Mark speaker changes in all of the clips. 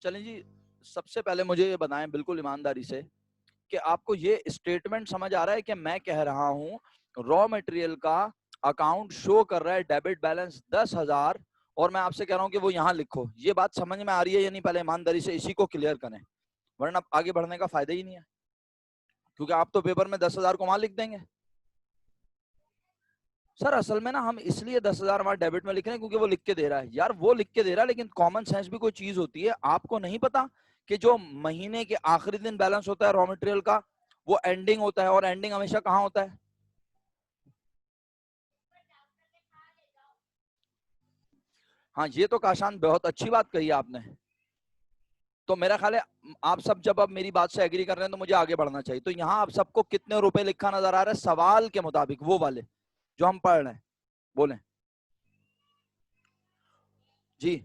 Speaker 1: चलें जी, सबसे पहले मुझे ये बताएं बिल्कुल ईमानदारी से कि आपको ये स्टेटमेंट समझ आ रहा है कि मैं कह रहा हूं रॉ मटेरियल का अकाउंट शो कर रहा है डेबिट बैलेंस 10,000 और मैं आपसे कह रहा हूं कि वो यहां लिखो। ये बात समझ में आ रही है या नहीं? पहले ईमानदारी से इसी को क्लियर करें, वरना आगे बढ़ने का फायदा ही नहीं है, क्योंकि आप तो पेपर में 10,000 को वहां लिख देंगे। सर असल में ना हम इसलिए 10,000 हमारे डेबिट में लिख रहे हैं क्योंकि वो लिख के दे रहा है। यार वो लिख के दे रहा है, लेकिन कॉमन सेंस भी कोई चीज होती है। आपको नहीं पता कि जो महीने के आखिरी दिन बैलेंस होता है रॉ मटेरियल का, वो एंडिंग होता है, और एंडिंग हमेशा कहाँ होता है? हाँ, ये तो काशान बहुत अच्छी बात कही आपने। तो मेरा ख्याल है आप सब जब अब मेरी बात से एग्री कर रहे हैं तो मुझे आगे बढ़ना चाहिए। तो यहाँ आप सबको कितने रुपए लिखा नजर आ रहा है सवाल के मुताबिक, वो वाले जो हम पढ़ रहे हैं? बोलें जी।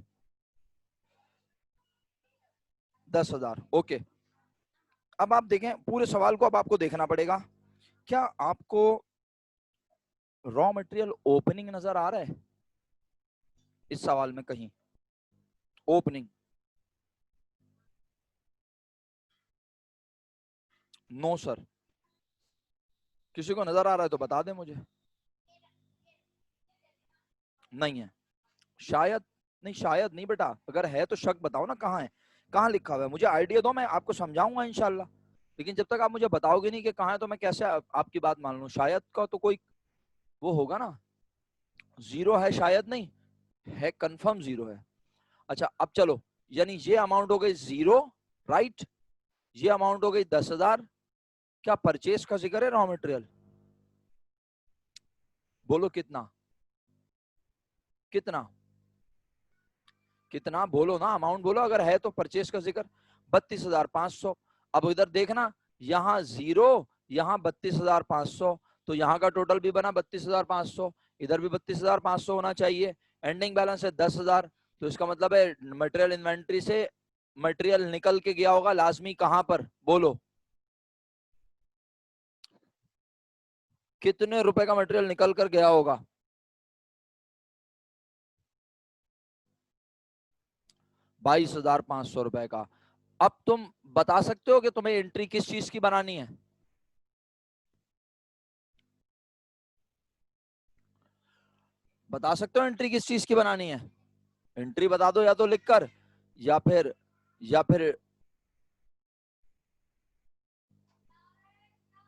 Speaker 1: 10,000, ओके। अब आप देखें पूरे सवाल को, अब आपको देखना पड़ेगा। क्या आपको रॉ मटेरियल ओपनिंग नजर आ रहा है इस सवाल में कहीं? ओपनिंग? No sir. किसी को नजर आ रहा है तो बता दें मुझे। नहीं है? शायद नहीं, शायद नहीं बेटा, अगर है तो शक बताओ ना, कहाँ है, कहाँ लिखा हुआ है? मुझे आइडिया दो, मैं आपको समझाऊंगा इंशाल्लाह। लेकिन जब तक आप मुझे बताओगे नहीं कि कहाँ है तो मैं कैसे आपकी बात मान लूं? शायद का तो कोई वो होगा ना। जीरो है शायद नहीं है, कंफर्म जीरो है। अच्छा अब चलो, यानी ये अमाउंट हो गई जीरो, राइट? ये अमाउंट हो गई 10,000। क्या परचेज का जिक्र है रॉ मटेरियल? बोलो कितना? कितना? कितना बोलो ना, अमाउंट बोलो। अगर है तो परचेज का जिक्र 32,500। अब इधर देखना, यहाँ जीरो, यहाँ 32,500, तो यहाँ का टोटल भी बना 32,500, इधर भी 32,500 होना चाहिए। एंडिंग बैलेंस है 10,000, तो इसका मतलब है मटेरियल इन्वेंट्री से मटेरियल निकल के गया होगा लाजमी। कहां पर बोलो? कितने रुपए का मटेरियल निकल कर गया होगा? 22,500 रुपए का। अब तुम बता सकते हो कि तुम्हें एंट्री किस चीज की बनानी है? बता सकते हो एंट्री किस चीज की बनानी है? एंट्री बता दो, या तो लिखकर, या फिर या फिर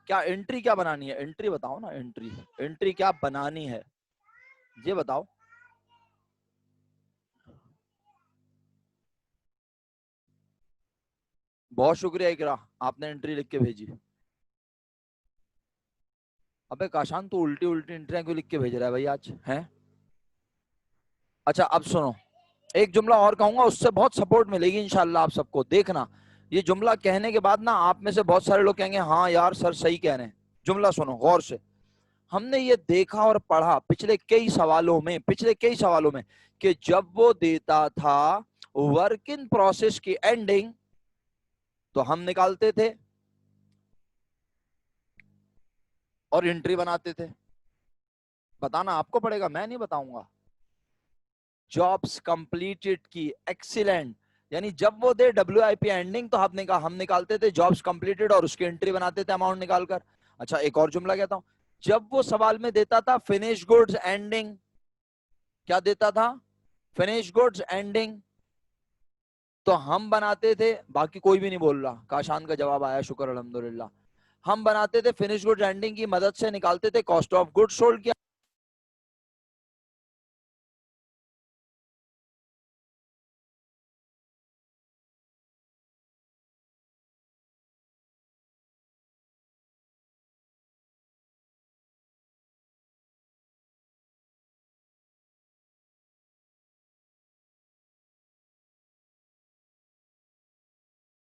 Speaker 1: क्या एंट्री क्या बनानी है? एंट्री बताओ ना, एंट्री, एंट्री क्या बनानी है ये बताओ। बहुत शुक्रिया इकरा, आपने एंट्री लिख के भेजी। अबे काशान, तू उल्टी उल्टी एंट्रियां क्यों लिख के भेज रहा है भाई आज हैं? अच्छा अब सुनो, एक जुमला और कहूंगा, उससे बहुत सपोर्ट मिलेगी इंशाल्लाह आप सबको। देखना, ये जुमला कहने के बाद ना आप में से बहुत सारे लोग कहेंगे हाँ यार सर सही कह रहे हैं। जुमला सुनो गौर से। हमने ये देखा और पढ़ा पिछले कई सवालों में कि जब वो देता था वर्क इन प्रोसेस की एंडिंग, तो हम निकालते थे और एंट्री बनाते थे। बताना आपको पड़ेगा, मैं नहीं बताऊंगा। जॉब्स कंप्लीटेड की एक्सीलेंट, यानी जब वो दे WIP एंडिंग तो आपने कहा हम निकालते थे जॉब्स कंप्लीटेड और उसकी एंट्री बनाते थे अमाउंट निकालकर। अच्छा एक और जुमला कहता हूं, जब वो सवाल में देता था फिनिश गुड्स एंडिंग, क्या देता था? फिनिश गुड्स एंडिंग, तो हम बनाते थे, बाकी कोई भी नहीं बोल रहा, काशान का जवाब आया, शुक्र अल्हम्दुलिल्लाह। हम बनाते थे फिनिश गुड्स एंडिंग की मदद से निकालते थे कॉस्ट ऑफ गुड्स सोल्ड। क्या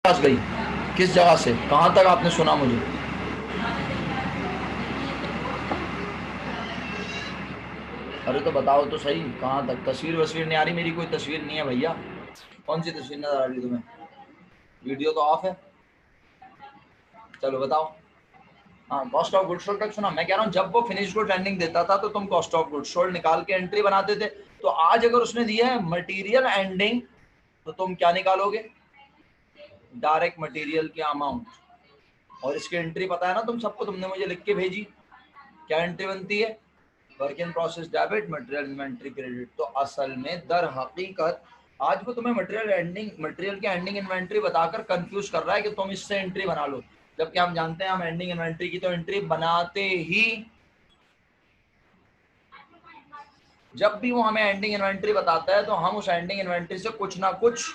Speaker 1: गई? किस जगह से कहां तक आपने सुना मुझे? अरे तो बताओ तो सही, कहां तक? तस्वीर वस्वीर नहीं आ रही? मेरी कोई तस्वीर नहीं है भैया। कौन सी तस्वीर नजर आ रही तुम्हें? वीडियो तो ऑफ है। चलो बताओ। हाँ, कॉस्ट ऑफ गुड सोल्ड तक सुना। मैं कह रहा हूँ जब वो फिनिश गुड एंडिंग देता था तो तुम कॉस्ट ऑफ गुड सोल्ड निकाल के एंट्री बनाते थे। तो आज अगर उसने दिया है मटेरियल एंडिंग, तो तुम क्या निकालोगे? डायरेक्ट मटेरियल के अमाउंट, और इसकी एंट्री पता है ना तुम सबको, तुमने मुझे लिख के भेजी। क्या एंट्री बनती है? Work in process debit, material inventory credit. तो असल में दर हकीकत आज वो तुम्हें मटेरियल की एंडिंग इन्वेंट्री बताकर कंफ्यूज कर रहा है कि तुम इससे एंट्री बना लो, जबकि हम जानते हैं हम एंडिंग इन्वेंट्री की तो एंट्री बनाते ही, जब भी वो हमें एंडिंग इन्वेंट्री बताता है तो हम उस एंडिंग इन्वेंट्री से कुछ ना कुछ,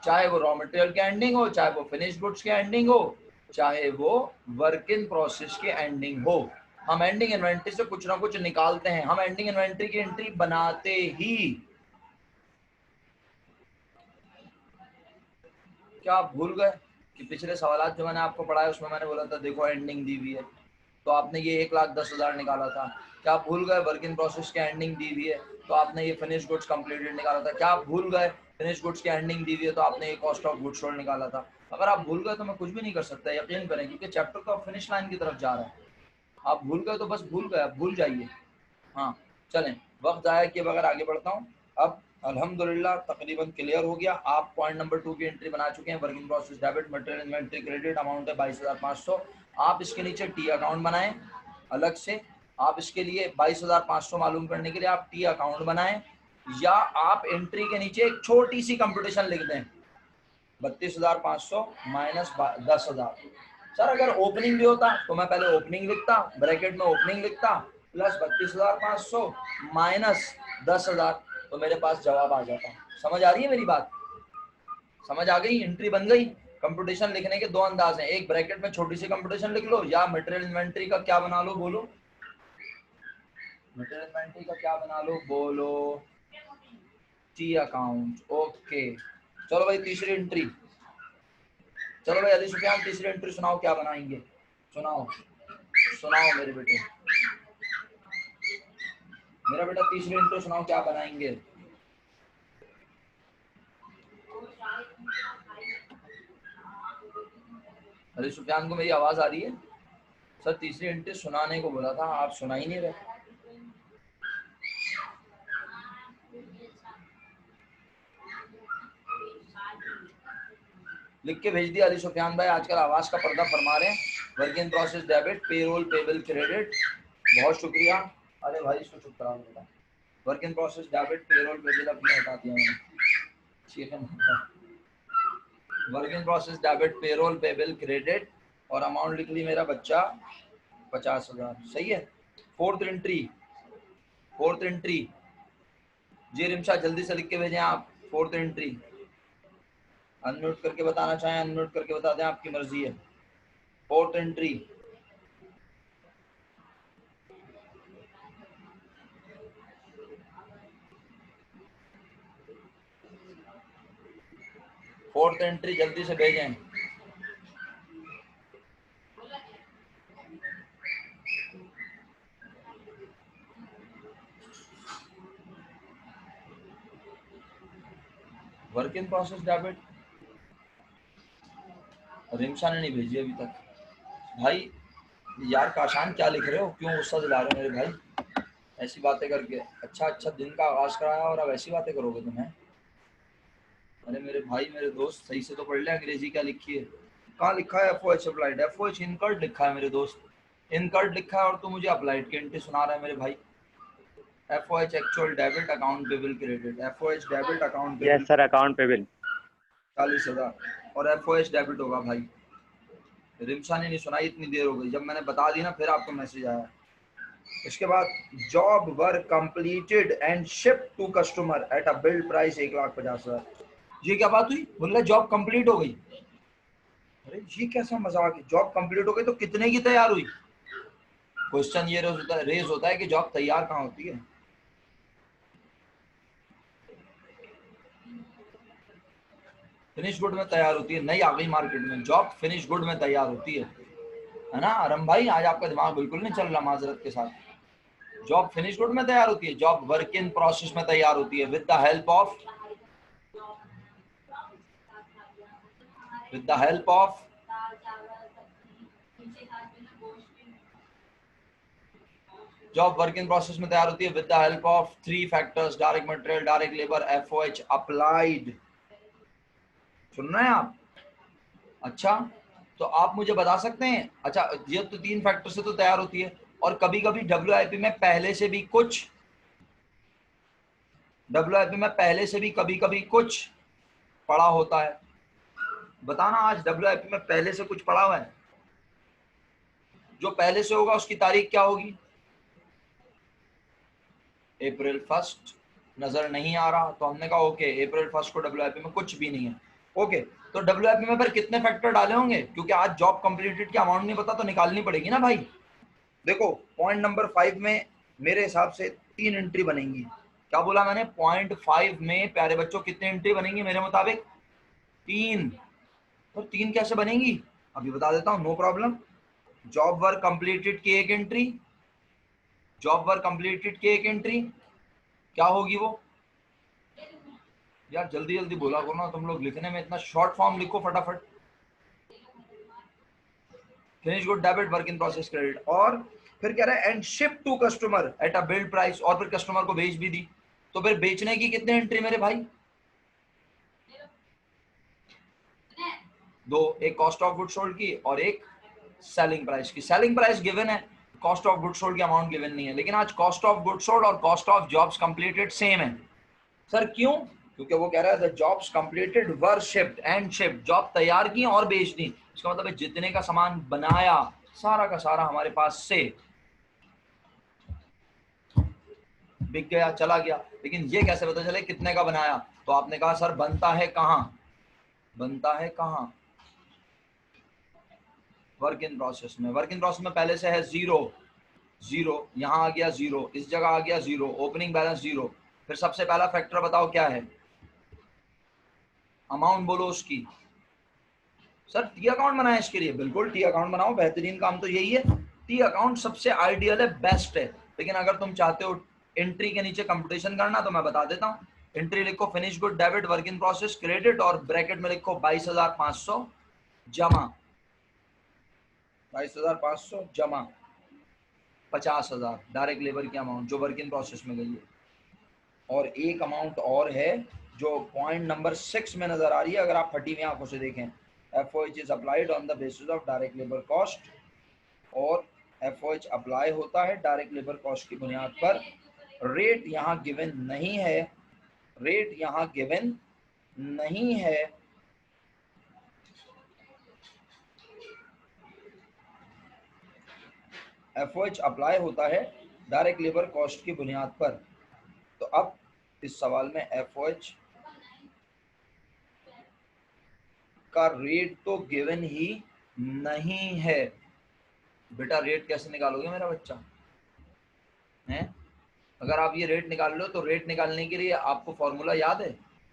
Speaker 1: चाहे वो रॉ मटेरियल की एंडिंग हो, चाहे वो फिनिश गुड्स की एंडिंग हो, चाहे वो वर्क इन प्रोसेस की एंडिंग हो, हम एंडिंग इन्वेंट्री से कुछ ना कुछ निकालते हैं। हम एंडिंग इन्वेंट्री की एंट्री बनाते ही, क्या आप भूल गए कि पिछले सवाल जो मैंने आपको पढ़ाया उसमें मैंने बोला था देखो एंडिंग दी हुई है, तो आपने ये 1,10,000 निकाला था। क्या आप भूल गए वर्क इन प्रोसेस की एंडिंग दी हुई है तो आपने ये फिनिश गुड्स कंप्लीटेड निकाला था। क्या आप भूल गए फिनिश गुड्स की एंडिंग दी हुई है तो आपने ये कॉस्ट ऑफ गुड्स सोल्ड निकाला था। अगर आप भूल गए तो मैं कुछ भी नहीं कर सकता, यकीन करें, क्योंकि चैप्टर तो अब फिनिश लाइन की तरफ जा रहा है। आप भूल गए तो बस भूल गए, आप भूल जाइए। हाँ चलें, वक्त ज़ाया किए बगैर आगे बढ़ता हूँ। अब अल्हम्दुलिल्लाह तकरीबन क्लियर हो गया। आप पॉइंट नंबर 2 की एंट्री बना चुके हैं, working process debit, material inventory credit, amount है 22,500। आप इसके नीचे टी अकाउंट बनाएं अलग से। आप इसके लिए 22,500 मालूम करने के लिए आप टी अकाउंट बनाएं, या आप एंट्री के नीचे एक छोटी सी कंप्यूटेशन लिख दें, 32,500 माइनस 10,000। सर अगर ओपनिंग भी होता तो मैं पहले ओपनिंग लिखता, ब्रैकेट में ओपनिंग लिखता, प्लस 32,500 माइनस 10,000, तो मेरे पास जवाब आ जाता। समझ आ रही है मेरी बात? समझ आ गई? एंट्री बन गई। कंप्यूटेशन लिखने के दो अंदाज हैं, एक ब्रैकेट में छोटी सी कंप्यूटेशन लिख लो, या मटेरियल इन्वेंट्री का क्या बना लो, बोलो मटेरियल इन्वेंट्री का क्या बना लो, बोलो टी अकाउंट। ओके चलो भाई तीसरी एंट्री, चलो भाई अली सुफियान तीसरी एंट्री सुनाओ, क्या बनाएंगे? सुनाओ सुनाओ मेरे बेटे, मेरा बेटा तीसरी एंट्री सुनाओ, क्या बनाएंगे? अली सुफियान को मेरी आवाज आ रही है? सर तीसरी एंट्री सुनाने को बोला था, आप सुना ही नहीं रहे। लिख के भेज दिया अली सुफियान भाई, आजकल आवाज का पर्दा फरमा रहे हैं। Work in process debit, payroll payable credit, बहुत शुक्रिया। अरे भाई इसको चुप करा बेटा। Work in process debit, payroll payable अपने हटा दिया मैंने। Work in process debit, payroll payable credit, और अमाउंट लिख ली मेरा बच्चा 50,000। सही है। फोर्थ एंट्री जी रिमशा जल्दी से लिख के भेजें आप। फोर्थ एंट्री अनम्यूट करके बताना चाहें अनम्यूट करके बता दें, आपकी मर्जी है। फोर्थ एंट्री जल्दी से भेजें। Work in process debit Rimsha ने नहीं भेजी अभी तक। भाई यार काशान क्या लिख रहे हो, क्यों गुस्सा दिला रहे हो मेरे भाई ऐसी बातें करके? अच्छा दिन का आगाज कराया और अब ऐसी बातें करोगे तुम्हें? अरे मेरे भाई मेरे दोस्त सही से तो पढ़ ले, अंग्रेजी क्या लिखी है? कहाँ लिखा है FOH अप्लाइड? FOH इनकर्ड लिखा है मेरे दोस्त, इनकर्ड लिखा है, और तू मुझे अप्लाइड की एंट्री सुना रहा है मेरे भाई। FOH actual debit, account payable credit. FOH debit, account payable
Speaker 2: yes sir, account payable
Speaker 1: 40,000, और FOH डेबिट होगा भाई। रिमशा ने नहीं सुनाई, इतनी देर हो गई, जब मैंने बता दी ना फिर आपको मैसेज आया। इसके बाद job work completed and ship to customer at a billed price 1,50,000। ये क्या बात हुई? बोल रहा जॉब कंप्लीट हो गई। अरे ये कैसा मजाक है, जॉब कंप्लीट हो गई तो कितने की तैयार हुई? क्वेश्चन ये रेज होता है कि जॉब तैयार कहाँ होती है? फिनिश गुड में तैयार होती है, नहीं आ गई मार्केट में, जॉब फिनिश गुड में तैयार होती है ना आरम भाई? आज आपका दिमाग बिल्कुल नहीं चल रहा माजरत के साथ। जॉब फिनिश गुड में तैयार होती है, जॉब वर्क इन प्रोसेस में तैयार होती है with the help of job work in process में तैयार होती है with the help of 3 factors: direct material, direct labour, FOH applied. सुन रहे हैं आप? अच्छा, तो आप मुझे बता सकते हैं, अच्छा ये तो 3 फैक्टर से तो तैयार होती है, और कभी कभी डब्ल्यूआईपी में पहले से भी कभी कभी कुछ पढ़ा होता है। बताना आज डब्ल्यूआईपी में पहले से कुछ पढ़ा हुआ है? जो पहले से होगा उसकी तारीख क्या होगी? अप्रैल 1 नजर नहीं आ रहा, तो हमने कहा ओके अप्रैल 1 को डब्ल्यूआईपी में कुछ भी नहीं है। ओके, तो डब्ल्यूआईपी में फिर कितने फैक्टर डाले होंगे? क्योंकि आज जॉब कंप्लीटेड की अमाउंट नहीं पता तो निकालनी पड़ेगी ना भाई। देखो पॉइंट नंबर 5 में मेरे हिसाब से 3 एंट्री बनेंगी। क्या बोला मैंने? पॉइंट 5 में प्यारे बच्चों कितने एंट्री बनेंगी मेरे मुताबिक? 3। तो 3 कैसे बनेंगी अभी बता देता हूँ, no problem. Job work completed की एक एंट्री, जॉब वर्क कंप्लीटेड की एक एंट्री, क्या होगी वो? यार जल्दी जल्दी बोला करो ना, तुम लोग लिखने में इतना शॉर्ट फॉर्म लिखो फटाफट। Finish good debit work in process credit, और फिर कह रहा है and ship to customer at a billed price, और फिर कस्टमर को बेच भी दी। तो फिर बेचने की कितने एंट्री मेरे भाई? दो, एक कॉस्ट ऑफ गुड सोल्ड की और एक सेलिंग प्राइस की। सेलिंग प्राइस गिवन है, कॉस्ट ऑफ गुड सोल्ड की अमाउंट गिवन नहीं है, लेकिन आज कॉस्ट ऑफ गुड सोल्ड और cost of jobs completed same है। सर क्यों? क्योंकि वो कह रहा है the jobs completed were shipped and shipped, job तैयार की और बेच दी। इसका मतलब है जितने का सामान बनाया सारा का सारा हमारे पास से बिक गया, चला गया। लेकिन ये कैसे पता चले कितने का बनाया? तो आपने कहा सर बनता है कहाँ? बनता है कहाँ? वर्क इन प्रोसेस में। वर्क इन प्रोसेस में पहले से है जीरो, जीरो यहाँ आ गया, जीरो इस जगह आ गया, जीरो ओपनिंग बैलेंस जीरो। फिर सबसे पहला फैक्टर बताओ क्या है? अमाउंट बोलो उसकी। सर टी अकाउंट बनाया इसके लिए? बिल्कुल टी अकाउंट बनाओ, बेहतरीन काम तो यही है। टी अकाउंट सबसे आइडियल है, बेस्ट है। लेकिन अगर तुम चाहते हो एंट्री के नीचे कंपटीशन करना तो मैं बता देता हूँ। एंट्री लिखो finish good debit work in process credit, और ब्रैकेट में लिखो 22,500 जमा, 22,500 जमा 50,000 डायरेक्ट लेबर की अमाउंट जो वर्क इन प्रोसेस में गई है। और एक अमाउंट और है जो पॉइंट नंबर 6 में नजर आ रही है, अगर आप फटी हुई आंखों से देखें। FOH is applied on the basis of direct labour cost, और FOH अप्लाई होता है डायरेक्ट लेबर कॉस्ट की बुनियाद पर। रेट यहाँ गिवन नहीं है, रेट यहाँ गिवन नहीं है। FOH अप्लाई होता है डायरेक्ट लेबर कॉस्ट की बुनियाद पर। तो अब इस सवाल में FOH का रेट तो गिवन ही नहीं है। बेटा रेट कैसे निकालोगे मेरा बच्चा है? अगर आप ये रेट निकाल लो तो रेट निकालने के लिए आपको फॉर्मूला याद है?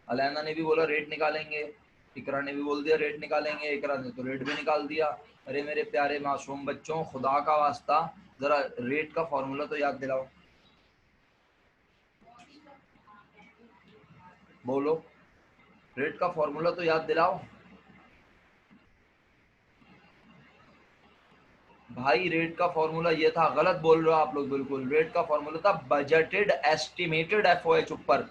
Speaker 1: अलैना ने भी बोला रेट निकालेंगे, इकरा ने भी बोल दिया रेट निकालेंगे, इकरा ने तो रेट भी निकाल दिया। अरे मेरे प्यारे मासूम बच्चों, खुदा का वास्ता जरा रेट का फॉर्मूला तो याद दिलाओ। बोलो, रेट का फॉर्मूला तो याद दिलाओ भाई। रेट का फॉर्मूला ये था, गलत बोल रहे हो आप लोग बिल्कुल। रेट का फॉर्मूला था बजटेड एस्टिमेटेड FOH ऊपर।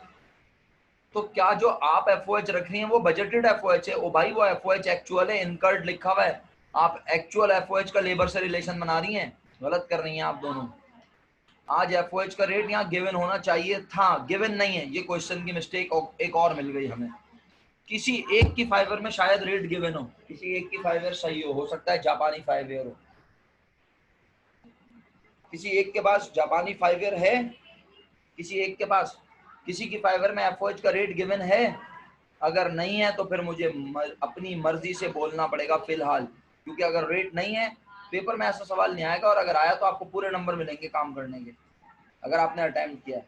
Speaker 1: तो क्या जो आप FOH रख रही हैं वो बजटेड FOH है? ओ भाई वो FOH एक्चुअल है, इनकर्ड लिखा हुआ है। आप एक्चुअल FOH का लेबर से रिलेशन बना रही हैं, गलत कर रही हैं आप दोनों। आज FOH का रेट यहाँ गिवन होना चाहिए था, गिवन नहीं है। ये क्वेश्चन की मिस्टेक एक और मिल गई हमें। किसी एक की फाइवर में शायद रेट गिवन हो, किसी एक की फाइवर सही हो सकता है जापानी फाइवर हो। किसी एक के पास जापानी फाइवर है, किसी एक के पास, किसी की फाइवर में FOH का रेट गिवन है? अगर नहीं है तो फिर मुझे अपनी मर्जी से बोलना पड़ेगा फिलहाल, क्योंकि अगर रेट नहीं है पेपर में ऐसा सवाल नहीं आएगा, और अगर आया तो आपको पूरे नंबर मिलेंगे काम करने के, अगर आपने अटेम्प्ट किया।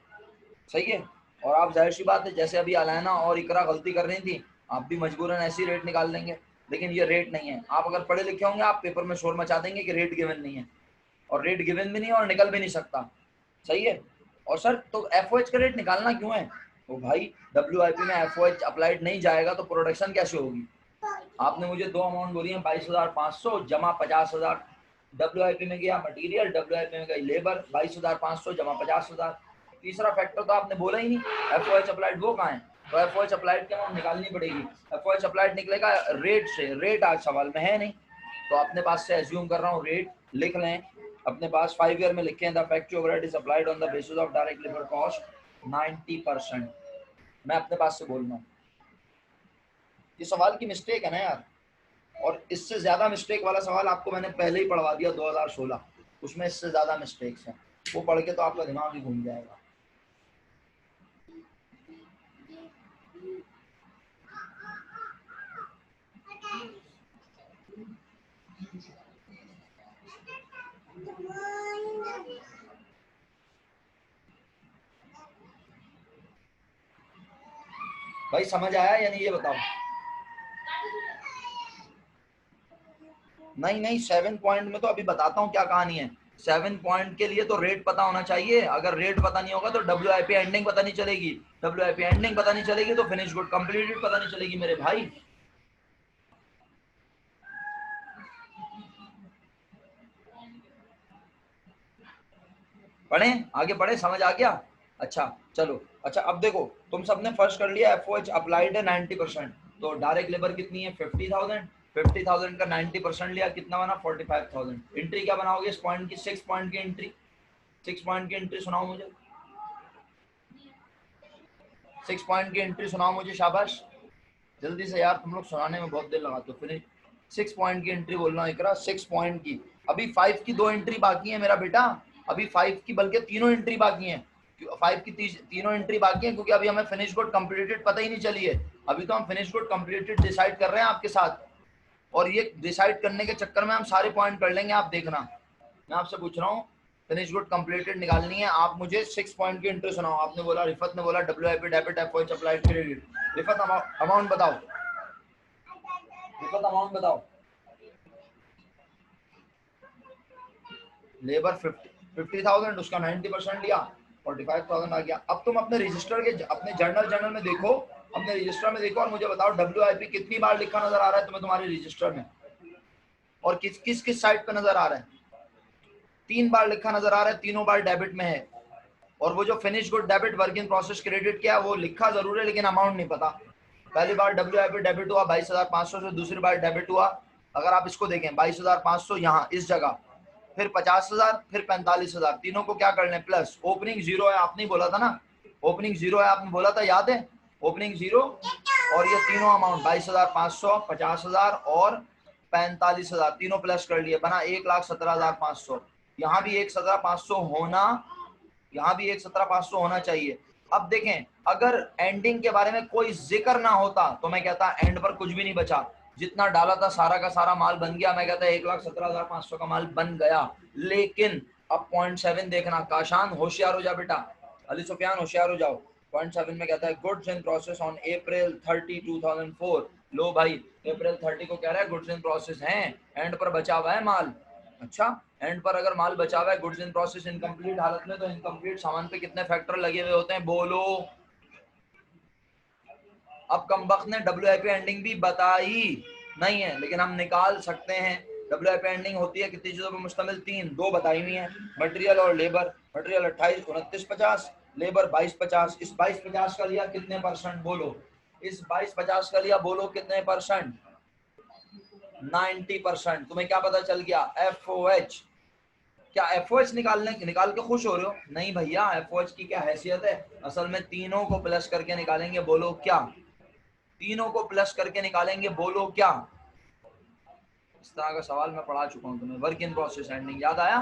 Speaker 1: सही है? और आप जाहिर सी बात है जैसे अभी अलैना और इकरा गलती कर रही थी, आप भी मजबूरन ऐसी रेट निकाल लेंगे। लेकिन ये रेट नहीं है। आप अगर पढ़े लिखे होंगे आप पेपर में शोर मचा देंगे कि रेट गिवन नहीं है, और रेट गिवन भी नहीं है और निकल भी नहीं सकता। सही है? और सर तो FOH का रेट निकालना क्यों है? तो भाई WIP में FOH अप्लाइड नहीं जाएगा तो प्रोडक्शन कैसे होगी? आपने मुझे दो अमाउंट बोली है, 22,500 जमा 50,000। WIP में गया मटेरियल, WIP में गई लेबर, 22,500 जमा 50,000। तीसरा फैक्टर तो आपने बोला ही नहीं, FOH अप्लाइड वो कहाँ है? तो एफ ओ एच अप्लाइड की अमाउंट निकालनी पड़ेगी। एफ ओ एच अप्लाइड निकलेगा रेट से, रेट आज सवाल में है नहीं तो अपने पास से एज्यूम कर रहा हूँ रेट लिख लें अपने पास। 5 ईयर में लिखें the factory overhead is applied on the basis of direct labour cost 90%। मैं अपने पास से बोल रहा हूँ, ये सवाल की मिस्टेक है ना यार, और इससे ज्यादा मिस्टेक वाला सवाल आपको मैंने पहले ही पढ़वा दिया 2016, उसमें इससे ज्यादा मिस्टेक्स हैं, वो पढ़ के तो आपका दिमाग ही घूम जाएगा। भाई समझ आया या नहीं ये बताओ? नहीं नहीं, 7 पॉइंट में तो अभी बताता हूँ क्या कहानी है। 7 पॉइंट के लिए तो रेट पता होना चाहिए, अगर रेट पता नहीं होगा तो WIP एंडिंग पता नहीं चलेगी, WIP एंडिंग पता नहीं चलेगी तो फिनिश गुड कंप्लीटेड पता नहीं चलेगी मेरे भाई। पढ़े आगे पढ़े, समझ आ गया? अच्छा चलो, अच्छा अब देखो तुम सबने फर्स्ट कर लिया एफ ओ एच अप्लाइड है 90%, तो डायरेक्ट लेबर कितनी है 50,000, 50,000 का 90% लिया कितना बना 45,000। एंट्री क्या बनाओगे इस पॉइंट की? 6 पॉइंट की एंट्री, 6 पॉइंट की एंट्री सुनाओ मुझे, 6 पॉइंट की एंट्री सुनाओ मुझे, शाबाश जल्दी से यार, तुम लोग सुनाने में बहुत देर लगाते हो। फिनिश 6 पॉइंट की एंट्री बोलना इकरा, 6 पॉइंट की। अभी 5 की 2 एंट्री बाकी है मेरा बेटा, अभी 5 की बल्कि तीनों एंट्री बाकी हैं, 5 की तीनों एंट्री बाकी हैं क्योंकि अभी हमें फिनिश गुड कंप्लीटेड पता ही नहीं चली है। अभी तो हम फिनिश गुड कंप्लीटेड डिसाइड कर रहे हैं आपके साथ, और ये डिसाइड करने के चक्कर में हम सारे पॉइंट कर लेंगे, आप देखना। मैं आपसे पूछ रहा हूँ फिनिश गुड कंप्लीटेड निकालनी है, आप मुझे 6 पॉइंट की एंट्री सुनाओ। आपने बोला, रिफत ने बोला WIP debit F O H applied credit. Rifat amount बताओ, रिफत अमाउंट बताओ। लेबर 50,000, उसका 90% लिया 45,000 आ गया। अब तुम अपने रजिस्टर के अपने जर्नल में देखो, अपने रजिस्टर में देखो और मुझे बताओ WIP कितनी बार लिखा नजर आ रहा है तुम्हें तुम्हारे रजिस्टर में, और किस किस किस साइड पे नजर आ रहा है? 3 बार लिखा नजर आ रहा है, तीनों बार डेबिट में है। और वो जो finish good debit work in process credit किया वो लिखा जरूर है लेकिन अमाउंट नहीं पता। पहली बार WIP डेबिट हुआ 22,500 से, दूसरी बार डेबिट हुआ, अगर आप इसको देखें 22,500 यहाँ इस जगह, फिर 50,000, फिर 45,000, तीनों को क्या कर लें प्लस। ओपनिंग जीरो है आपने बोला था ना, ओपनिंग जीरो है आपने बोला था, याद है? ओपनिंग जीरो, और ये तीनों अमाउंट 22,500, 50,000 और 45,000 तीनों प्लस कर लिए, बना 1,17,500। यहाँ भी 1,17,500 होना, यहाँ भी 1,17,500 होना चाहिए। अब देखें अगर एंडिंग के बारे में कोई जिक्र ना होता तो मैं कहता एंड पर कुछ भी नहीं बचा, जितना डाला था सारा का सारा माल बन गया, मैं कहता 1,17,500 का माल बन गया। लेकिन अब .7 देखना, काशान होशियार हो जा बेटा, अली सुफियान होशियार हो जाओ। .7 में कहता है goods in process on April 30, 2004। लो भाई April 30 को कह रहा है गुड्स इन प्रोसेस हैं, एंड पर बचा हुआ है माल। अच्छा, एंड पर अगर माल बचा हुआ है गुड्स इन प्रोसेस इनकम्प्लीट हालत में, तो इनकम्प्लीट सामान पे कितने फैक्टर लगे हुए होते हैं बोलो? अब कमबख्त ने WIP एंडिंग भी बताई नहीं है लेकिन हम निकाल सकते हैं। WIP एंडिंग होती है कितनी चीजों पर मुश्तमिल? 3, 2 बताई हुई है, मटेरियल और लेबर। Material 28, 29,50, labour 22,50। इस 22,50 का लिया कितने परसेंट बोलो? इस 22,50 का लिया बोलो कितने परसेंट? 90%। तुम्हें क्या पता चल गया? FOH। क्या FOH निकाल के खुश हो रहे हो? नहीं भैया, FOH की क्या हैसियत है, असल में तीनों को प्लस करके निकालेंगे, बोलो क्या? तीनों को प्लस करके निकालेंगे, बोलो क्या? इस तरह का सवाल मैं पढ़ा चुका हूं तुम्हें। वर्क इन प्रोसेस एंडिंग याद आया?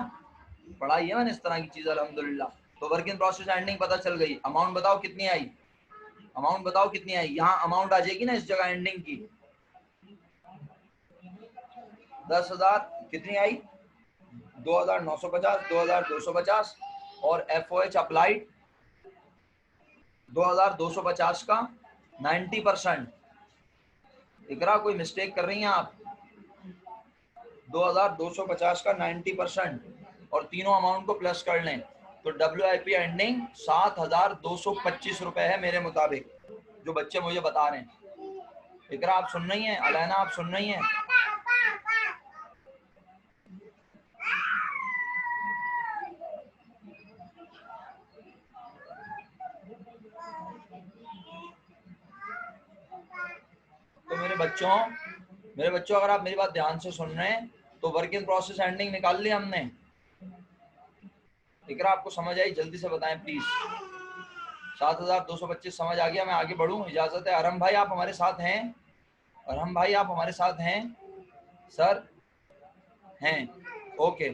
Speaker 1: पढ़ाई है मैंने इस तरह की चीज अल्हम्दुलिल्लाह। तो वर्क इन प्रोसेस एंडिंग पता चल गई। अमाउंट बताओ कितनी आई, अमाउंट बताओ कितनी आई? यहाँ अमाउंट आ जाएगी ना इस जगह एंडिंग की, 10,000 कितनी आई? 2,950, 2,250, और FOH अप्लाइड 2,250 का 90%। इकरा कोई मिस्टेक कर रही हैं आप? 2,250 का 90% और तीनों अमाउंट को प्लस कर लें तो WIP एंडिंग 7,225 रुपए है मेरे मुताबिक, जो बच्चे मुझे बता रहे हैं। इकरा आप सुन रही हैं? अलैना आप सुन रही हैं? मेरे बच्चों अगर आप मेरी बात ध्यान से सुन रहे हैं तो वर्क इन प्रोसेस एंडिंग निकाल ली हमने। इकरा आपको समझ आई? जल्दी से बताएं प्लीज। 7225 समझ आ गया? मैं आगे बढ़ूं? इजाजत है? अरम भाई आप हमारे साथ हैं? अरहम भाई आप हमारे साथ हैं? सर हैं? Okay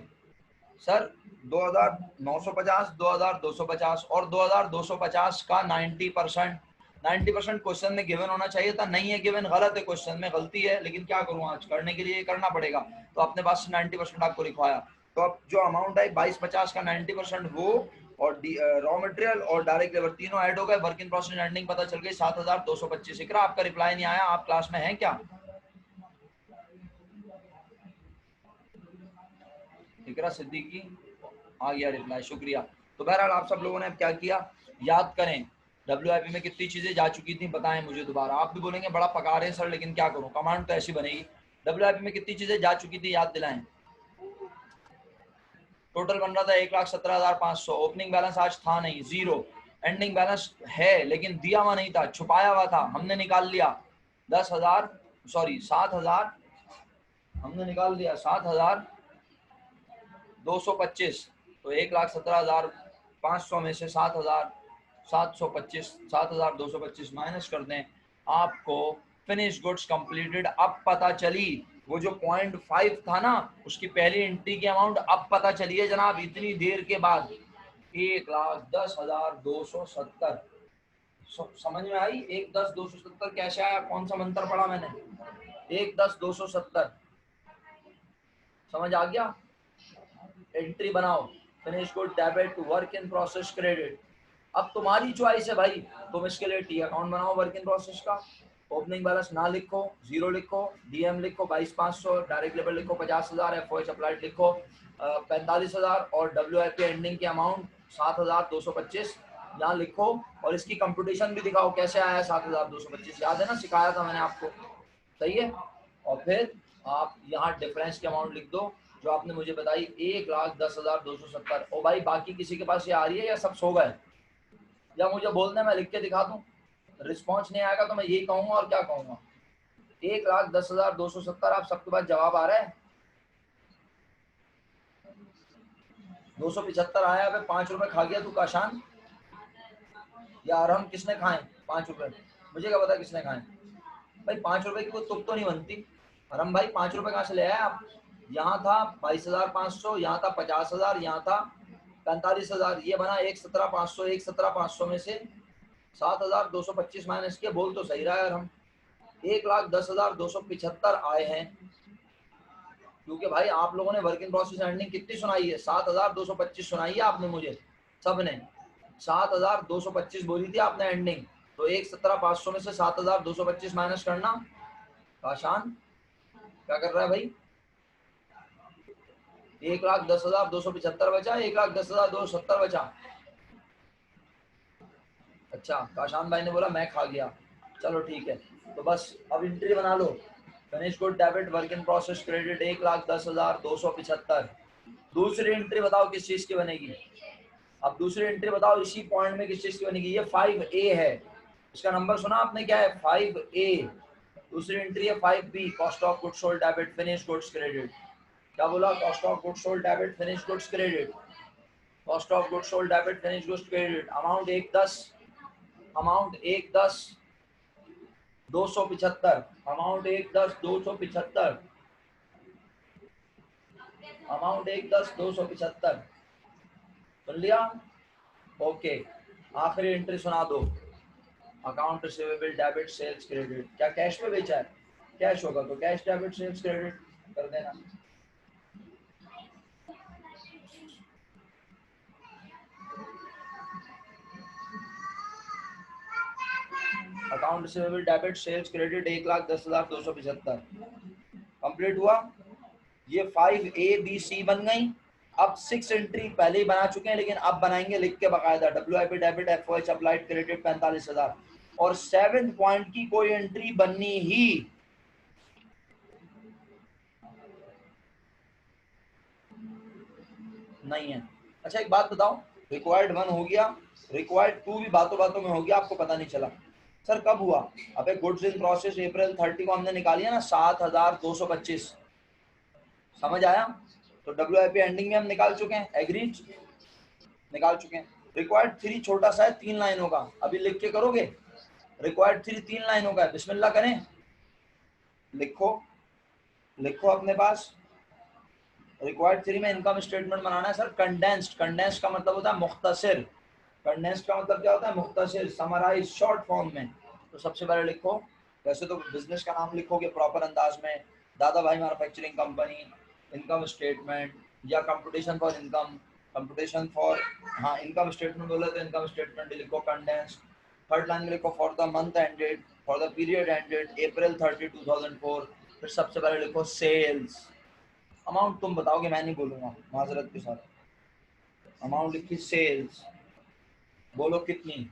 Speaker 1: sir. 2950, 2250 और 2250 का 90%। 90% क्वेश्चन में गिवन होना चाहिए था, नहीं है गिवन, गलत है, क्वेश्चन में गलती है, लेकिन क्या करूं, आज करने के लिए करना पड़ेगा। तो अपने पास से 90% आपको लिखवाया। तो अब जो अमाउंट है 2250 का 90% वो, और रॉ मटेरियल और डायरेक्ट लेबर तीनों ऐड हो गए। वर्क इन प्रोसेस एंडिंग पता चल गई 7225। इकरा आपका रिप्लाई नहीं आया, आप क्लास में हैं क्या? इकरा सिद्दीकी आ गया रिप्लाई, शुक्रिया। तो बहरहाल आप सब लोगों ने अब क्या किया, याद करें WIP में कितनी चीजें जा चुकी थी, बताएं मुझे दोबारा। आप भी बोलेंगे बड़ा पका रहे हैं सर, लेकिन क्या करूं, कमांड तो ऐसी बनेगी। WIP में कितनी चीजें जा चुकी थी, याद दिलाएं। टोटल बन रहा था 1,17,500। ओपनिंग बैलेंस आज था नहीं, 0। एंडिंग बैलेंस है लेकिन दिया हुआ नहीं था, छुपाया हुआ था, हमने निकाल लिया 10,000, सॉरी 7,000, हमने निकाल लिया 7,225। तो 1,17,500 में से 7,725, 7,225 माइनस कर दें, आपको फिनिश गुड्स कंप्लीटेड अब पता चली। वो जो 0.5 था ना, उसकी पहली एंट्री की अमाउंट अब पता चली है जनाब, इतनी देर के बाद। 1,10,270 समझ में आई? 1,10,270 कैसे आया, कौन सा मंत्र पढ़ा मैंने? 1,10,270 समझ आ गया? एंट्री बनाओ, finish good debit, work in process credit. अब तुम्हारी चॉइस है भाई, तुम इसके लिए टी अकाउंट बनाओ वर्क इन प्रोसेस का। ओपनिंग बैलेंस ना लिखो, 0 लिखो, डीएम लिखो 22,500, डायरेक्ट लेबर लिखो 50,000, एफओएच अप्लाइड लिखो 45,000 और WIP एंडिंग की अमाउंट 7,225 यहाँ लिखो। और इसकी कंप्यूटेशन भी दिखाओ कैसे आया 7,225, याद है ना, सिखाया था मैंने आपको, सही है। और फिर आप यहाँ डिफरेंस की अमाउंट लिख दो जो आपने मुझे बताई, 1,10,270। ओ भाई बाकी किसी के पास ये आ रही है या सब सो गए? या मुझे बोलना है मैं लिख के दिखा दूं? रिस्पॉन्स नहीं आएगा तो मैं यही कहूंगा, और क्या कहूंगा। 1,10,270 आप सबके पास जवाब आ रहा है? 275 आया। अबे 5 रुपए खा गया तू काशान, या अरहम, किसने खाए 5 रुपए? मुझे क्या पता किसने खाए भाई। 5 रुपए की कोई तुक तो नहीं बनती। अरहम भाई 5 रुपए कहाँ से ले आए आप? यहाँ था 22,500, यहाँ था 50,000, यहाँ था 45,000, ये बना 1,17,500। 1,17,500 में से 7,225 माइनस किया, बोल तो सही रहा है। हम 1,10,275 आए हैं, क्योंकि भाई आप लोगों ने वर्क इन प्रोसेस एंडिंग कितनी सुनाई है, 7,225 सुनाई है आपने मुझे, सबने 7,225 बोली थी आपने एंडिंग। तो 1,17,500 में से 7,225 माइनस करना। आसान, क्या कर रहा है भाई? 1,10,275 बचा, 1,10,270 बचा। अच्छा, काशान भाई ने बोला मैं खा गया, चलो ठीक है। तो बस अब एंट्री बना लो, finish good debit work in process credit 1,10,275। दूसरी एंट्री बताओ किस चीज की बनेगी? अब दूसरी एंट्री बताओ इसी पॉइंट में किस चीज की बनेगी? ये 5A है, इसका नंबर सुना आपने क्या है? 5A। दूसरी एंट्री है 5B, cost of goods sold debit finish goods credit. क्या बोला? Cost of goods sold debit finish goods credit, cost of goods sold debit finish goods credit. Amount 1,10, amount 1,10, 275, amount 1,10, 275, amount 1,10, 275। सुन लिया? Okay, आखिरी entry सुना दो, account receivable debit sales credit. क्या cash में बेचा है? कैश होगा तो कैश डेबिट सेल्स क्रेडिट कर देना। Account receivable debit sales credit 1,10,275 complete हुआ। ये 5A B C बन गई। अब 6 एंट्री पहले ही बना चुके हैं, लेकिन अब बनाएंगे लिख के बकायदा, WIP debit FOH applied credit 45,000। और 7 पॉइंट की कोई एंट्री बननी ही नहीं है। अच्छा एक बात बताओ, रिक्वायर्ड 1 हो गया, रिक्वायर्ड 2 भी बातों बातों में हो गया, आपको पता नहीं चला। सर कब हुआ? अबे गुड्स इन प्रोसेस अप्रैल 30 को हमने निकाली है ना 7225, समझ आया? तो WIP एंडिंग में हम निकाल चुके हैं, एग्रीड, निकाल चुके हैं। रिक्वायर्ड 3 छोटा सा है 3 लाइनों का, अभी लिख के करोगे? रिक्वायर्ड 3 3 लाइनों का है, बिस्मिल्लाह करें, लिखो लिखो अपने पास। रिक्वायर्ड 3 में इनकम स्टेटमेंट बनाना है सर कंडेंस्ड, कंडेंस्ड का मतलब होता है मुख्तसर, कंडेंस्ड का मतलब क्या होता है? मुख्तसर, समराइज, शॉर्ट फॉर्म में। तो सबसे पहले लिखो, वैसे तो बिजनेस का नाम लिखोगे प्रॉपर अंदाज में, Dadabhai manufacturing company, income statement या computation for income, computation for, हाँ इनकम स्टेटमेंट बोले तो इनकम स्टेटमेंट लिखो कंडेंस्ड। थर्ड लाइन में लिखो for the month ended, for the period ended April 30 2004। फिर सबसे पहले लिखो सेल्स, अमाउंट तुम बताओगे, मैं नहीं बोलूंगा माजरत के साथ। अमाउंट लिखी सेल्स, बोलो कितनी?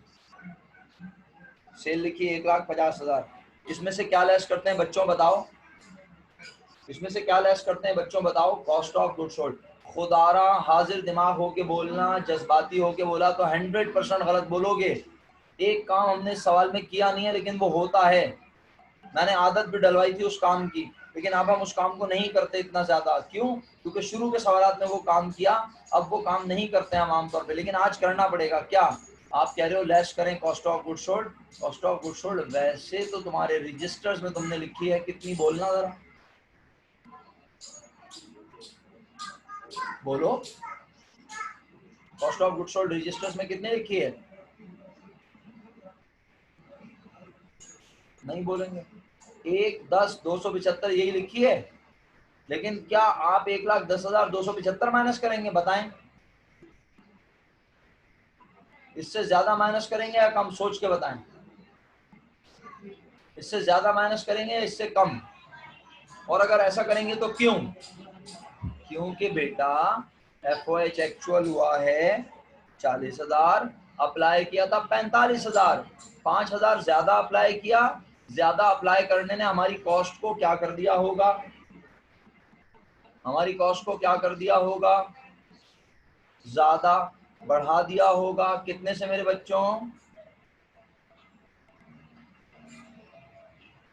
Speaker 1: सेल लिखी 1,50,000। इसमें से क्या लेस करते हैं बच्चों बताओ? इसमें से क्या लेस करते हैं बच्चों बताओ? Cost of good sold. खुदारा हाजिर दिमाग होके बोलना, जज्बाती होके बोला तो 100% गलत बोलोगे। एक काम हमने सवाल में किया नहीं है लेकिन वो होता है, मैंने आदत भी डलवाई थी उस काम की, लेकिन अब हम उस काम को नहीं करते इतना ज्यादा। क्यों? क्योंकि शुरू के सवालात में वो काम किया, अब वो काम नहीं करते हम आमतौर पे, लेकिन आज करना पड़ेगा। क्या आप कह रहे हो लेस करें cost of good sold? Cost of good sold वैसे तो तुम्हारे रजिस्टर्स में तुमने लिखी है कितनी, बोलना जरा, बोलो। Cost of good sold registers में कितने लिखी है? नहीं बोलेंगे। 1,10,275 यही लिखी है, लेकिन क्या आप 1,10,275 माइनस करेंगे? बताएं, इससे ज्यादा माइनस करेंगे या कम? सोच के बताएं, इससे ज्यादा माइनस करेंगे या इससे कम? और अगर ऐसा करेंगे तो क्यों? क्योंकि बेटा FOH एक्चुअल हुआ है 40,000, अप्लाई किया था 45,000, 5,000 ज्यादा अप्लाई किया। ज्यादा अप्लाई करने ने हमारी कॉस्ट को क्या कर दिया होगा? हमारी कॉस्ट को क्या कर दिया होगा? ज्यादा बढ़ा दिया होगा। कितने से मेरे बच्चों?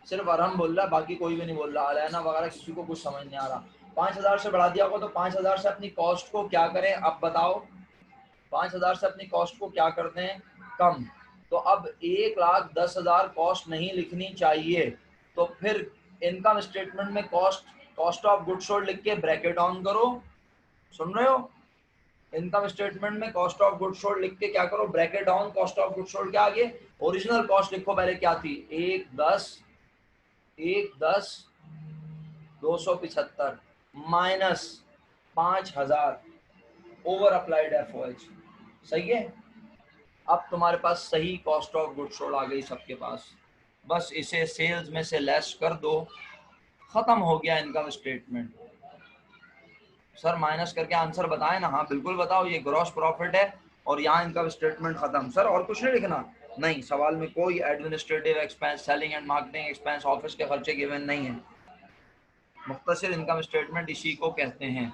Speaker 1: सिर्फ अरहम बोल रहा है, बाकी कोई भी नहीं बोल रहा, अलैना वगैरह किसी को कुछ समझ नहीं आ रहा। 5,000 से बढ़ा दिया होगा, तो 5,000 से अपनी कॉस्ट को क्या करें अब बताओ? 5,000 से अपनी कॉस्ट को क्या करते हैं? कम। तो अब 1,10,000 कॉस्ट नहीं लिखनी चाहिए, तो फिर इनकम स्टेटमेंट में cost, cost of good sold लिख के ब्रैकेट ऑन करो। सुन रहे हो? इनकम स्टेटमेंट में कॉस्ट ऑफ गुड सोल्ड लिख के क्या करो? Bracket on. Cost of good sold के आगे ओरिजिनल कॉस्ट लिखो, पहले क्या थी? 1,10,275 माइनस 5,000 ओवर अप्लाइड FOH। सही है? अब तुम्हारे पास सही कॉस्ट ऑफ गुड सोल्ड आ गई सबके पास, बस इसे सेल्स में से लेस कर दो, खत्म हो गया इनकम स्टेटमेंट। सर माइनस करके आंसर बताएं ना? हाँ बिल्कुल बताओ, ये ग्रॉस प्रॉफिट है और यहाँ इनकम स्टेटमेंट खत्म। सर और कुछ नहीं लिखना? नहीं, सवाल में कोई administrative expense, selling and marketing expense, office के खर्चे गिवन नहीं है। मुख्तसर इनकम स्टेटमेंट इसी को कहते हैं।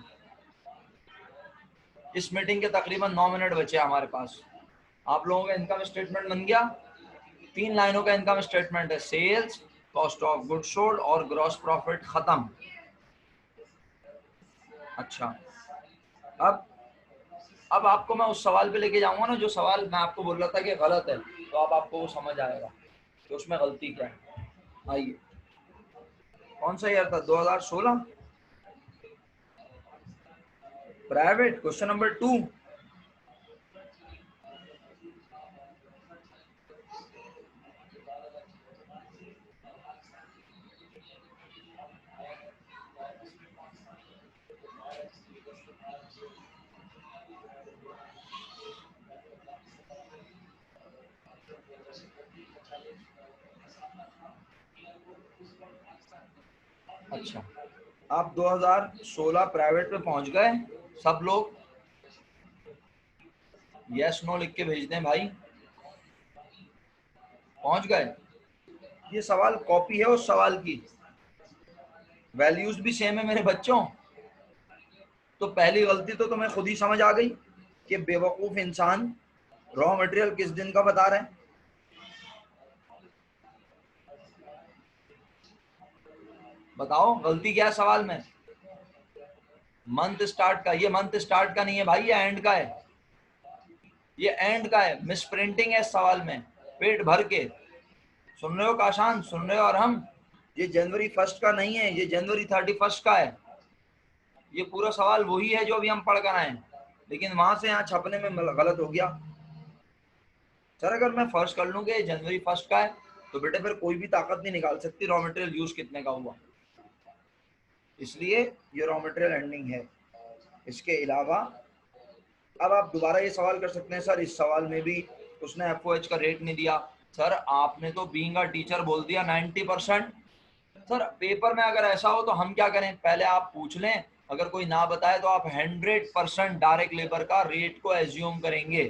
Speaker 1: इस मीटिंग के तकरीबन 9 मिनट बचे हमारे पास। आप लोगों का इनकम स्टेटमेंट बन गया, 3 लाइनों का इनकम स्टेटमेंट है, sales, cost of good sold और ग्रॉस प्रॉफिट, खत्म। अच्छा, अब आपको मैं उस सवाल पे लेके जाऊंगा ना, जो सवाल मैं आपको बोल रहा था कि गलत है, तो अब आपको वो समझ आएगा कि उसमें गलती क्या है। आइए, कौन सा ईयर था? 2016, प्राइवेट, क्वेश्चन नंबर 2। अच्छा, आप 2016 प्राइवेट पे पहुंच गए सब लोग? यस नो लिख के भेज दें भाई। पहुंच गए? ये सवाल कॉपी है उस सवाल की, वैल्यूज भी सेम है मेरे बच्चों। तो पहली गलती तो तुम्हें खुद ही समझ आ गई कि बेवकूफ इंसान रॉ मटेरियल किस दिन का बता रहे हैं। बताओ गलती क्या है सवाल में? मंथ स्टार्ट का, ये मंथ स्टार्ट का नहीं है भाई, ये एंड का है, ये एंड का है। मिस प्रिंटिंग है इस सवाल में, पेट भर के। सुन रहे हो काशान, सुन रहे हो? और हम, ये जनवरी 1 का नहीं है, ये जनवरी 31 का है। ये पूरा सवाल वही है जो अभी हम पढ़ कर आए, लेकिन वहां से यहाँ छपने में गलत हो गया। सर अगर मैं फर्स्ट कर लूँ कि जनवरी 1 का है, तो बेटे फिर कोई भी ताकत नहीं निकाल सकती रॉ मटेरियल यूज कितने का हुआ, इसलिए ये रॉ मटेरियल एंडिंग है। इसके अलावा अब आप दोबारा ये सवाल कर सकते हैं, सर इस सवाल में भी उसने एफओएच का रेट नहीं दिया। सर आपने तो बीइंग अ टीचर बोल दिया 90%। सर पेपर में अगर ऐसा हो तो हम क्या करें? पहले आप पूछ लें, अगर कोई ना बताए तो आप 100% डायरेक्ट लेबर का रेट को एज्यूम करेंगे।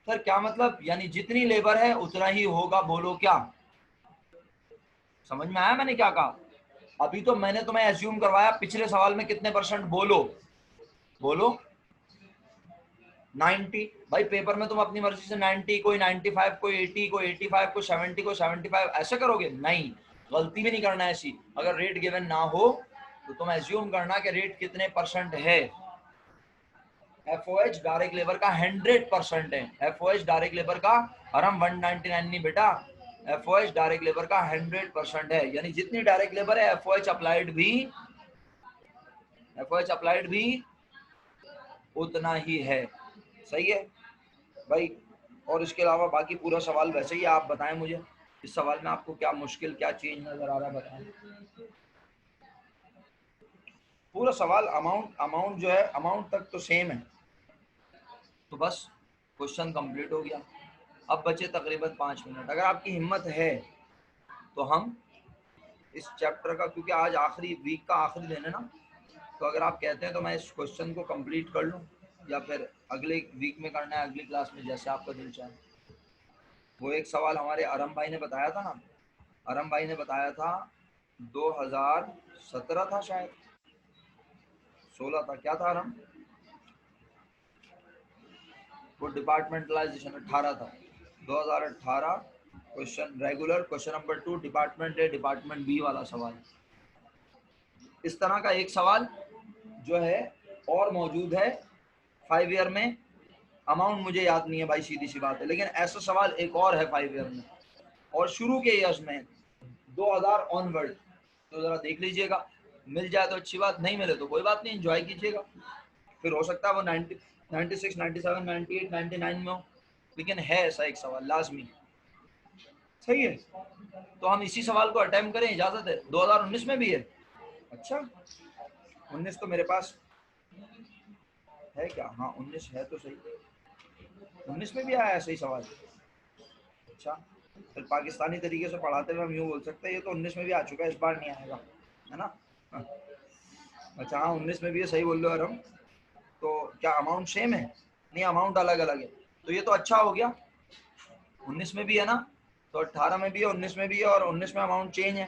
Speaker 1: सर क्या मतलब? यानी जितनी लेबर है उतना ही होगा, बोलो क्या? समझ में आया मैंने क्या कहा? अभी तो मैंने तुम्हें एज्यूम करवाया, पिछले सवाल में कितने परसेंट, बोलो बोलो। 90। भाई पेपर में तुम अपनी मर्जी से 90, कोई 95, कोई 80, कोई 85, कोई 70, कोई 75 ऐसे करोगे? नहीं, गलती भी नहीं करना है ऐसी। अगर रेट गिवन ना हो तो तुम एज्यूम करना कि रेट कितने परसेंट है। एफओएच डायरेक्ट लेबर का 100% है, एफओएच डायरेक्ट लेबर का, और हम 199 नहीं बेटा, एफओएच डायरेक्ट लेबर का 100% है। यानी जितनी डायरेक्ट लेबर है एफओएच अप्लाइड भी उतना ही है। सही है भाई? और इसके अलावा बाकी पूरा सवाल वैसे ही, आप बताएं मुझे इस सवाल में आपको क्या मुश्किल, क्या चेंज नजर आ रहा है, बताएं। पूरा सवाल अमाउंट जो है, अमाउंट तक तो सेम है, तो बस क्वेश्चन कंप्लीट हो गया। अब बचे तकरीबन 5 मिनट। अगर आपकी हिम्मत है तो हम इस चैप्टर का, क्योंकि आज आखिरी वीक का आखिरी दिन है ना, तो अगर आप कहते हैं तो मैं इस क्वेश्चन को कंप्लीट कर लूँ, या फिर अगले वीक में करना है, अगली क्लास में, जैसे आपका दिल चाहे। वो एक सवाल हमारे आरम भाई ने बताया था ना, आरम भाई ने बताया था 2017 था शायद, 16 था, क्या था आरम? वो डिपार्टमेंटलाइजेशन 18 था, 2018 question regular, question number 2 department A department B वाला सवाल। इस तरह का एक सवाल जो है और मौजूद है 5 ईयर में। अमाउंट मुझे याद नहीं है भाई, सीधी सी बात है, लेकिन ऐसा सवाल एक और है 5 ईयर में, और शुरू के ईयर्स में 2000 ऑनवर्ड। तो जरा देख लीजिएगा, मिल जाए तो अच्छी बात, नहीं मिले तो कोई बात नहीं, एंजॉय कीजिएगा। फिर हो सकता है वो 90, 96, 97, 98, 99 में हो, लेकिन है ऐसा एक सवाल लाजमी। सही है, तो हम इसी सवाल को अटेम्प्ट करें, इजाजत है? 2019 में भी है? अच्छा, 19 तो मेरे पास है क्या? हाँ 19 है तो सही, 19 में भी आया ऐसा ही सवाल। अच्छा, फिर पाकिस्तानी तरीके से पढ़ाते हुए हम यूँ बोल सकते हैं ये तो 19 में भी आ चुका है, इस बार नहीं आएगा, है ना? हाँ। अच्छा हाँ 19 में भी है, सही बोल रहे हो यार हम। तो क्या अमाउंट सेम है? नहीं, अमाउंट अलग अलग है, तो ये तो अच्छा हो गया। 19 में भी है ना, तो 18 में भी है, 19 में भी है, और 19 में अमाउंट चेंज है,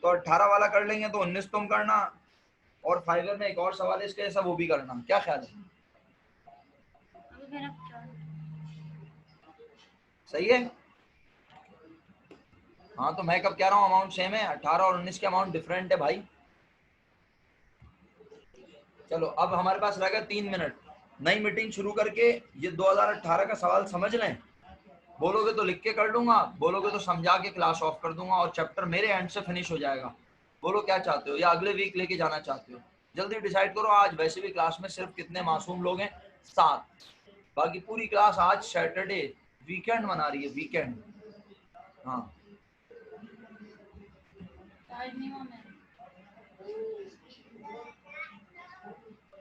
Speaker 1: तो 18 वाला कर लेंगे, तो 19 तुम करना, और फाइवर में एक और सवाल है इसके जैसा, वो भी करना। क्या ख्याल है? सही है? हाँ तो मैं कब कह रहा हूँ अमाउंट सेम है? 18 और 19 के अमाउंट डिफरेंट है भाई। चलो अब हमारे पास रह गए 3 मिनट, नई मीटिंग शुरू करके ये 2018 का सवाल समझ लें। बोलोगे तो लिख के कर लूंगा, बोलोगे तो समझा के क्लास ऑफ कर दूंगा, और चैप्टर मेरे एंड से फिनिश हो जाएगा। बोलो क्या चाहते हो, या अगले वीक लेके जाना चाहते हो? जल्दी डिसाइड करो। आज वैसे भी क्लास में सिर्फ कितने मासूम लोग हैं? 7। बाकी पूरी क्लास आज सैटरडे वीकेंड मना रही है, वीकेंड। हाँ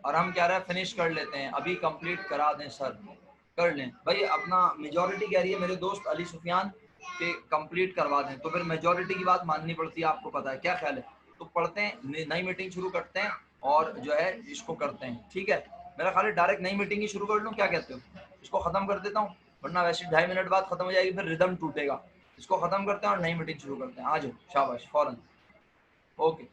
Speaker 1: और हम कह रहे हैं फिनिश कर लेते हैं, अभी कंप्लीट करा दें सर, कर लें भाई। अपना मेजॉरिटी कह रही है, मेरे दोस्त अली सुफियान के कंप्लीट करवा दें, तो फिर मेजॉरिटी की बात माननी पड़ती है, आपको पता है। क्या ख्याल है? तो पढ़ते हैं, नई मीटिंग शुरू करते हैं, और जो है इसको करते हैं, ठीक है? मेरा खाली डायरेक्ट नई मीटिंग ही शुरू कर लूँ, क्या कहते हो? इसको खत्म कर देता हूँ, वरना वैसे 2.5 मिनट बाद खत्म हो जाएगी, फिर रिदम टूटेगा। इसको खत्म करते हैं और नई मीटिंग शुरू करते हैं। आ जाओ, शाबाश, फौरन। ओके।